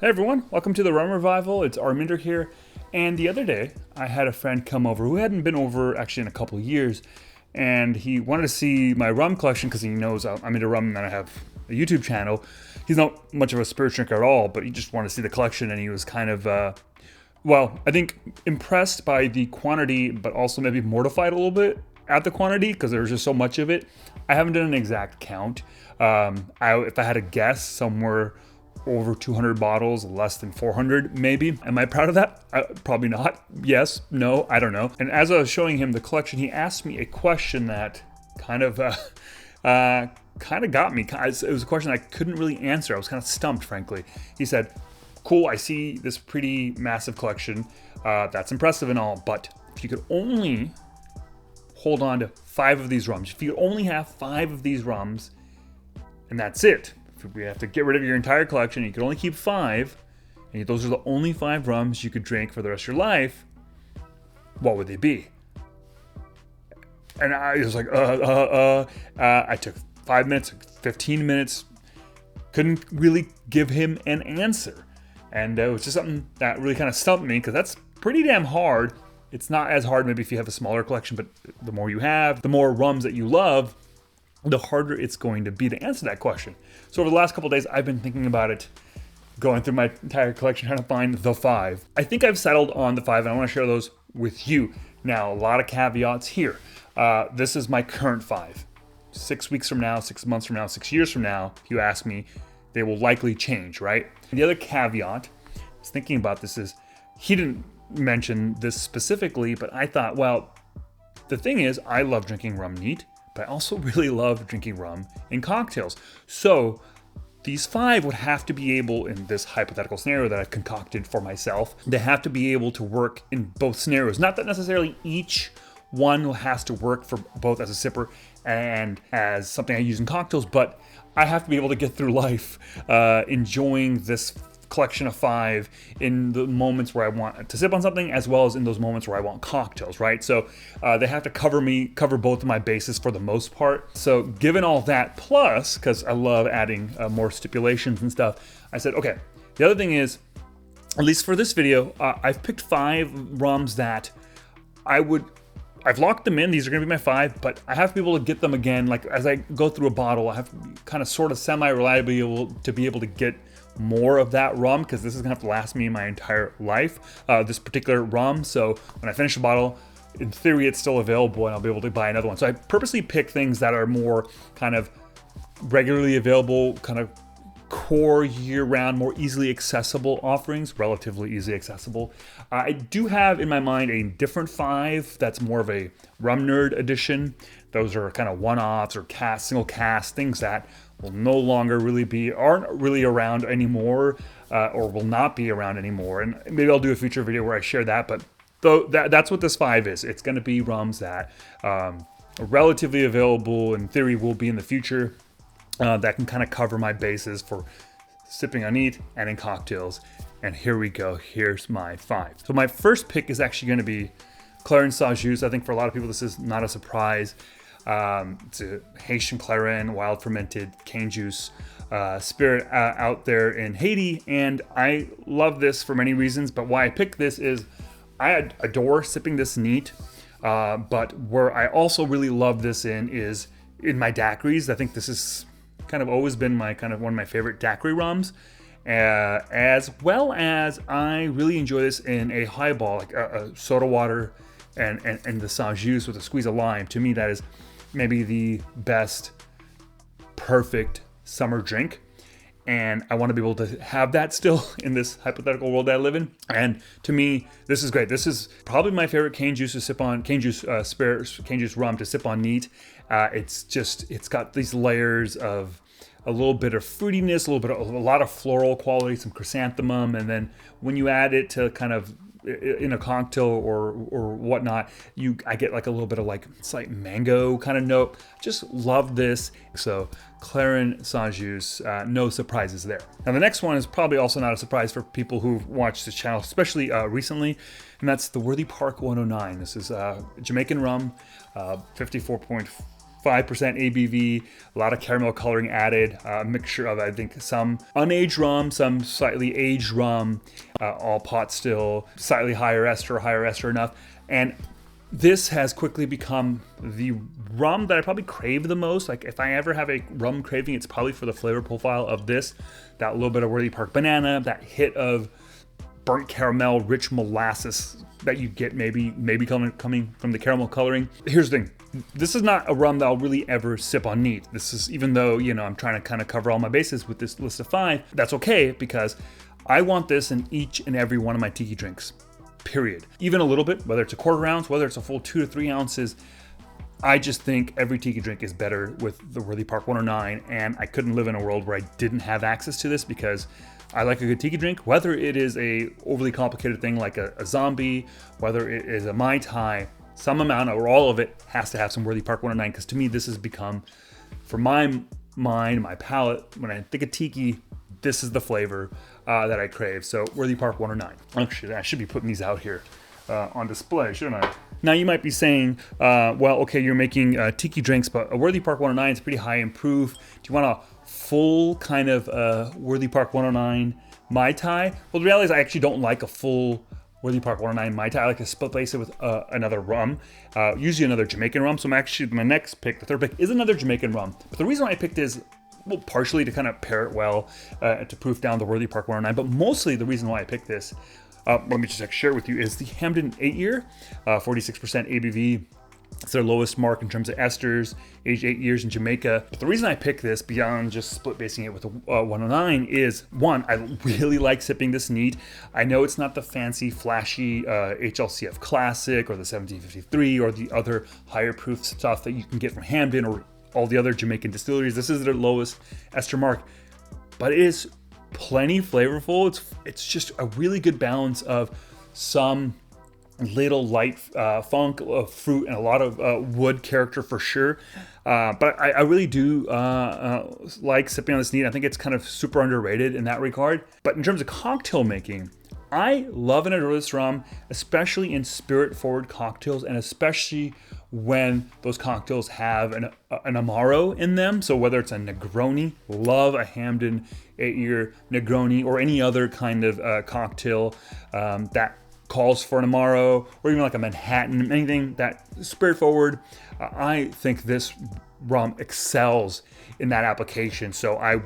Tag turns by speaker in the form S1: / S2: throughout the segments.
S1: Hey everyone, welcome to the Rum Revival. It's Arminder here. And the other day, I had a friend come over who hadn't been over actually in a couple of years. And he wanted to see my rum collection because he knows I'm into rum and I have a YouTube channel. He's not much of a spirit drinker at all, but he just wanted to see the collection and he was kind of, I think impressed by the quantity, but also maybe mortified a little bit at the quantity because there was just so much of it. I haven't done an exact count. If I had to guess, somewhere over 200 bottles, less than 400 maybe. Am I proud of that? Probably not. Yes, no, I don't know. And as I was showing him the collection, he asked me a question that kind of got me. It was a question I couldn't really answer. I was kind of stumped, frankly. He said, cool, I see this pretty massive collection. That's impressive and all, but if you could only hold on to 5 of these rums, if you could only have 5 of these rums, and that's it. We have to get rid of your entire collection. You can only keep 5, and those are the only 5 rums you could drink for the rest of your life. What would they be? And I was like, I took 5 minutes, 15 minutes, couldn't really give him an answer. And it was just something that really kind of stumped me because that's pretty damn hard. It's not as hard maybe if you have a smaller collection, but the more you have, the more rums that you love, the harder it's going to be to answer that question. So over the last couple of days, I've been thinking about it, going through my entire collection, trying to find the 5. I think I've settled on the 5, and I want to share those with you. Now, a lot of caveats here. This is my current 5. 6 weeks from now, 6 months from now, 6 years from now, if you ask me, they will likely change, right? And the other caveat, I was thinking about this, is he didn't mention this specifically, but I thought, well, the thing is, I love drinking rum neat, but I also really love drinking rum in cocktails. So these 5 would have to be able, in this hypothetical scenario that I've concocted for myself, they have to be able to work in both scenarios. Not that necessarily each one has to work for both as a sipper and as something I use in cocktails, but I have to be able to get through life enjoying this collection of 5 in the moments where I want to sip on something, as well as in those moments where I want cocktails, right? So they have to cover both of my bases for the most part. So given all that, plus, because I love adding more stipulations and stuff, I said, okay, the other thing is, at least for this video, I've picked 5 rums that I've locked them in. These are going to be my 5, but I have to be able to get them again. Like as I go through a bottle, I have to be kind of sort of semi-reliably to be able to get more of that rum, because this is gonna have to last me my entire life, this particular rum. So when I finish the bottle, in theory it's still available and I'll be able to buy another one. So I purposely pick things that are more kind of regularly available, kind of core year-round, more easily accessible offerings, relatively easily accessible. I do have in my mind a different 5 that's more of a rum nerd edition. Those are kind of one-offs or single cast, things that will no longer aren't really around anymore, or will not be around anymore. And maybe I'll do a future video where I share that, but that's what this 5 is. It's gonna be rums that are relatively available, in theory will be in the future, that can kind of cover my bases for sipping on neat and in cocktails. And here we go, here's my 5. So my first pick is actually gonna be Clairin Sans Juice. I think for a lot of people this is not a surprise. It's a Haitian Clairin, wild fermented cane juice spirit out there in Haiti, and I love this for many reasons, but why I picked this is I adore sipping this neat, but where I also really love this is in my daiquiris. I think this is kind of always been one of my favorite daiquiri rums, as well as I really enjoy this in a highball, like a soda water and the Sans Juice with a squeeze of lime. To me, that is maybe the best perfect summer drink, and I want to be able to have that still in this hypothetical world that I live in. And to me, this is great. This is probably my favorite cane juice to sip on, cane juice rum to sip on neat. It's got these layers of a little bit of fruitiness, a lot of floral quality, some chrysanthemum, and then when you add it to kind of in a cocktail or whatnot, I get like a little bit of like slight mango kind of note. Just love this. So Clairin Sans Juice, no surprises there. Now the next one is probably also not a surprise for people who've watched this channel, especially recently, and that's the Worthy Park 109. This is Jamaican rum, 54.5 ABV, a lot of caramel coloring added, a mixture of, I think, some unaged rum, some slightly aged rum, all pot still, slightly higher ester enough. And this has quickly become the rum that I probably crave the most. Like if I ever have a rum craving, it's probably for the flavor profile of this, that little bit of Worthy Park banana, that hit of burnt caramel, rich molasses that you get maybe coming from the caramel coloring. Here's the thing. This is not a rum that I'll really ever sip on neat. This is, even though, you know, I'm trying to kind of cover all my bases with this list of 5, that's okay, because I want this in each and every one of my tiki drinks, period. Even a little bit, whether it's a quarter ounce, whether it's a full 2 to 3 ounces, I just think every tiki drink is better with the Worthy Park 109, and I couldn't live in a world where I didn't have access to this, because I like a good tiki drink, whether it is a overly complicated thing like a zombie, whether it is a Mai Tai, some amount or all of it has to have some Worthy Park 109, because to me this has become, for my mind, my palate, when I think of tiki, this is the flavor that I crave. So Worthy Park 109. Actually, I should be putting these out here on display, shouldn't I? Now you might be saying, well, okay, you're making tiki drinks, but a Worthy Park 109 is pretty high in proof. Do you want a full kind of Worthy Park 109 Mai Tai? Well, the reality is I actually don't like a full Worthy Park 109 Mai Tai. I like to split base it with another rum, usually another Jamaican rum. So I'm actually, my next pick, the third pick, is another Jamaican rum. But the reason why I picked is, well, partially to kind of pair it well, to proof down the Worthy Park 109, but mostly the reason why I picked this, let me just share with you, is the Hamden 8-year, 46% ABV. It's their lowest mark in terms of esters, aged 8 years in Jamaica. But the reason I picked this beyond just split basing it with a 109 is, one, I really like sipping this neat. I know it's not the fancy, flashy HLCF Classic or the 1753 or the other higher proof stuff that you can get from Hamden or all the other Jamaican distilleries. This is their lowest ester mark, but it is plenty flavorful. It's just a really good balance of some little light funk of fruit and a lot of wood character for sure. But I really do like sipping on this neat. I think it's kind of super underrated in that regard. But in terms of cocktail making, I love and adore this rum, especially in spirit-forward cocktails, and especially when those cocktails have an Amaro in them. So whether it's a Negroni, love a Hamden 8-year Negroni, or any other kind of cocktail that calls for an Amaro, or even like a Manhattan, anything that spirit-forward. I think this rum excels in that application. So I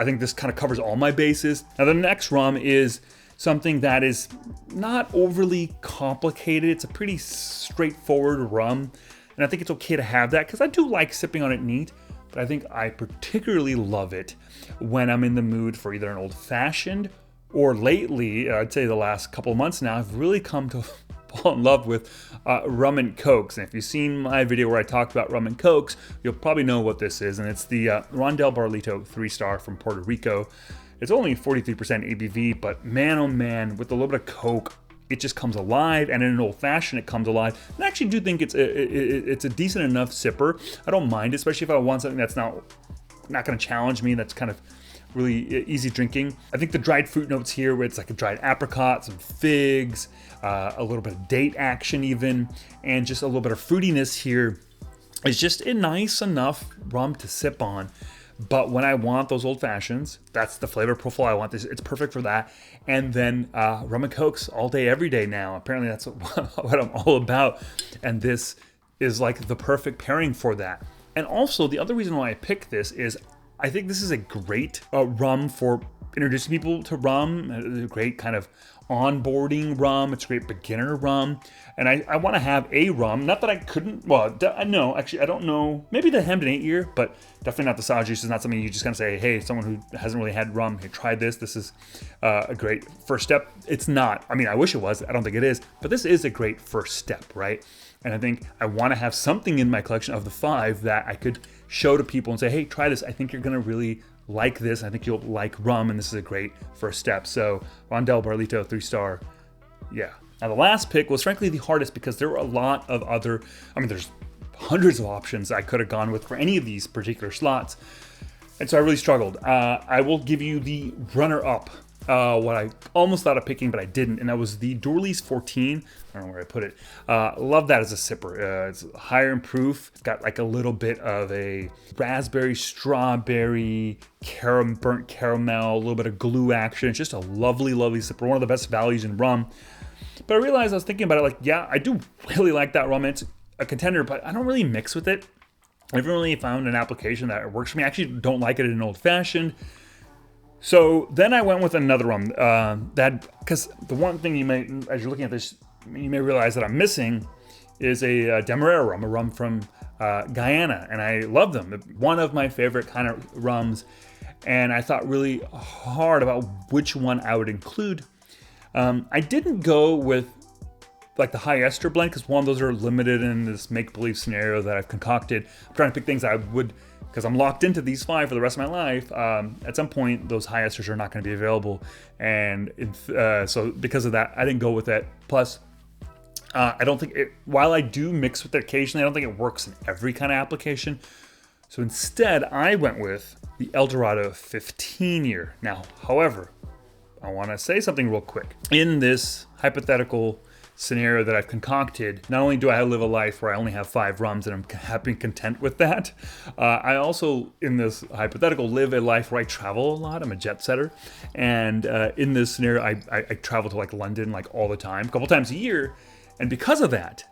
S1: think this kind of covers all my bases. Now the next rum is something that is not overly complicated. It's a pretty straightforward rum, and I think it's okay to have that because I do like sipping on it neat, but I think I particularly love it when I'm in the mood for either an old-fashioned, or lately, I'd say the last couple of months now, I've really come to fall in love with rum and cokes. And if you've seen my video where I talked about rum and cokes, you'll probably know what this is, and it's the Rondel Barlito 3-star from Puerto Rico. It's only 43% ABV, but man, oh man, with a little bit of Coke, it just comes alive, and in an old-fashioned, it comes alive. And I actually do think it's a decent enough sipper. I don't mind, especially if I want something that's not going to challenge me, that's kind of really easy drinking. I think the dried fruit notes here, where it's like a dried apricot, some figs, a little bit of date action even, and just a little bit of fruitiness here, is just a nice enough rum to sip on. But when I want those old fashions, that's the flavor profile I want. It's perfect for that. And then rum and cokes all day, every day now. Apparently that's what I'm all about. And this is like the perfect pairing for that. And also the other reason why I picked this is I think this is a great rum for introducing people to rum. A great kind of onboarding rum. It's a great beginner rum. And I want to have a rum. Not that I couldn't, well, no, actually, I don't know. Maybe the Hamden 8-year, but definitely not the Sajus. It's not something you just kind of say, hey, someone who hasn't really had rum, hey, try this. This is a great first step. It's not. I mean, I wish it was. I don't think it is. But this is a great first step, right? And I think I want to have something in my collection of the 5 that I could show to people and say, hey, try this. I think you're going to really like this. I think you'll like rum, and this is a great first step. So Rondel Barlito 3-star. Yeah. Now the last pick was frankly the hardest because there were a lot of other, I mean, there's hundreds of options I could have gone with for any of these particular slots. And so I really struggled. I will give you the runner-up what I almost thought of picking, but I didn't, and that was the Dorley's 14. I don't know where I put it. Love that as a sipper. It's higher in proof. It's got like a little bit of a raspberry, strawberry, burnt caramel, a little bit of glue action. It's just a lovely, lovely sipper. One of the best values in rum. But I realized I was thinking about it like, yeah, I do really like that rum. It's a contender, but I don't really mix with it. I haven't really found an application that works for me. I actually don't like it in an old fashioned. So then I went with another rum because the one thing you may, as you're looking at this, you may realize that I'm missing is a Demerara rum, a rum from Guyana, and I love them. One of my favorite kind of rums, and I thought really hard about which one I would include. I didn't go with like the high ester blend because one of those are limited in this make-believe scenario that I've concocted. I'm trying to pick things I would, because I'm locked into these 5 for the rest of my life. At some point, those high esters are not going to be available, and so because of that, I didn't go with that. Plus, I don't think it, while I do mix with it occasionally, I don't think it works in every kind of application. So instead, I went with the Eldorado 15 year. Now, however, I want to say something real quick. In this hypothetical scenario that I've concocted, not only do I live a life where I only have 5 rums and I'm happy and content with that, I also, in this hypothetical, live a life where I travel a lot. I'm a jet setter. And in this scenario, I travel to like London like all the time, a couple times a year. And because of that,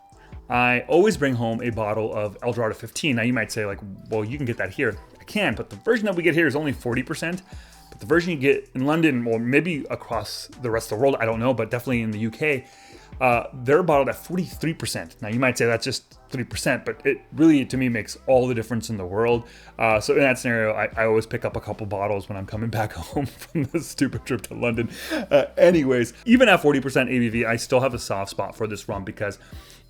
S1: I always bring home a bottle of Eldorado 15. Now you might say like, well, you can get that here. I can, but the version that we get here is only 40%. But the version you get in London, or maybe across the rest of the world, I don't know, but definitely in the UK, they're bottled at 43%. Now you might say that's just 3%, but it really, to me, makes all the difference in the world. So in that scenario, I always pick up a couple bottles when I'm coming back home from this stupid trip to London. Anyways, even at 40% ABV, I still have a soft spot for this rum because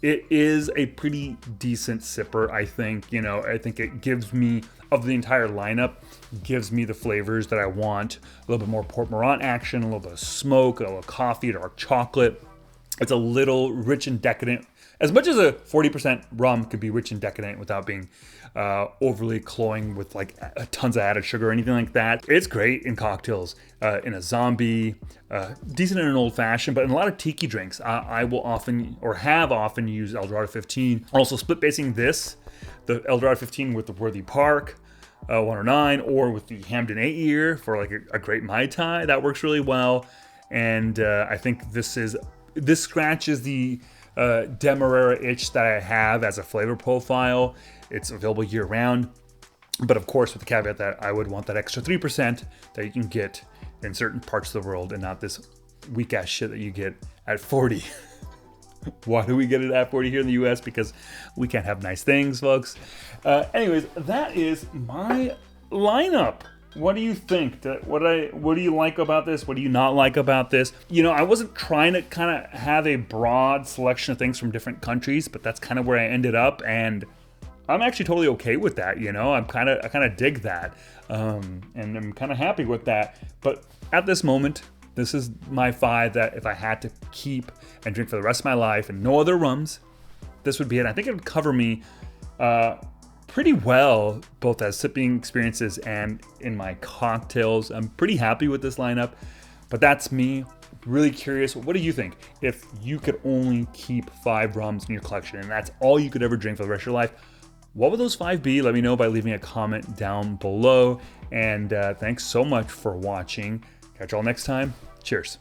S1: it is a pretty decent sipper, I think. You know, I think it gives me, of the entire lineup, gives me the flavors that I want. A little bit more Port Morant action, a little bit of smoke, a little coffee, dark chocolate. It's a little rich and decadent. As much as a 40% rum could be rich and decadent without being overly cloying with like tons of added sugar or anything like that. It's great in cocktails, in a zombie, decent in an old fashioned, but in a lot of tiki drinks, I will often, or have often, used Eldorado 15. Also split basing this, the Eldorado 15 with the Worthy Park 109, or with the Hamden 8 year for like a great Mai Tai. That works really well. And I think this scratches the Demerara itch that I have as a flavor profile. It's available year round, but of course with the caveat that I would want that extra 3% that you can get in certain parts of the world and not this weak ass shit that you get at 40. Why do we get it at 40 here in the US? Because we can't have nice things, folks. Anyways, that is my lineup. What do you think? What do you like about this? What do you not like about this? You know, I wasn't trying to kind of have a broad selection of things from different countries, but that's kind of where I ended up, and I'm actually totally okay with that. You know, I kind of dig that, and I'm kind of happy with that. But at this moment, this is my 5 that if I had to keep and drink for the rest of my life and no other rums, this would be it. I think it would cover me pretty well, both as sipping experiences and in my cocktails. I'm pretty happy with this lineup, but that's me. Really curious, what do you think? If you could only keep 5 rums in your collection and that's all you could ever drink for the rest of your life, what would those 5 be? Let me know by leaving a comment down below. And thanks so much for watching. Catch y'all next time. Cheers.